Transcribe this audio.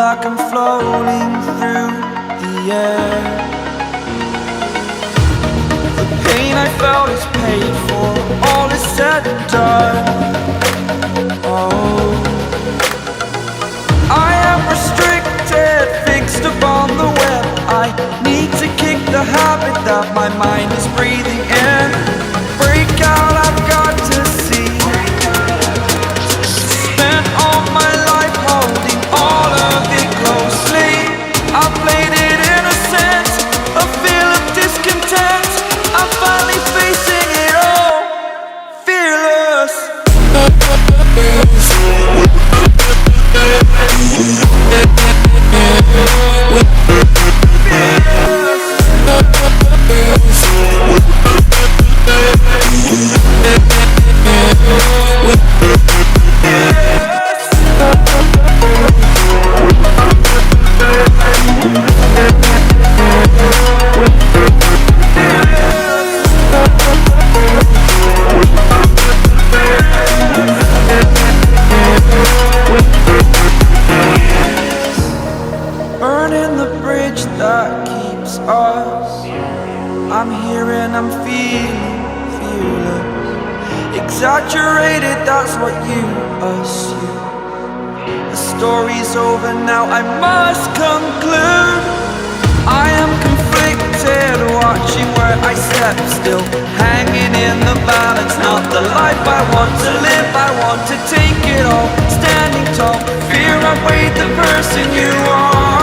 like I'm floating through the air. The pain I felt is paid for, all is said and done. Oh, I am restricted, fixed upon the web. I need to kick the habit that my mind is breathing in. Break out, I've got to see. Spent all my life holding all of it closely. I played it innocent, a feel of discontent. I'm finally facing it all, fearless. Burning the bridge that keeps us. I'm here and I'm feeling fearless. Exaggerated, that's what you assume. The story's over now, I must conclude. I am conflicted, watching where I step still, hanging in the balance. Not the life I want to live, I want to take it all. Standing tall, fear I've weighed the person you are.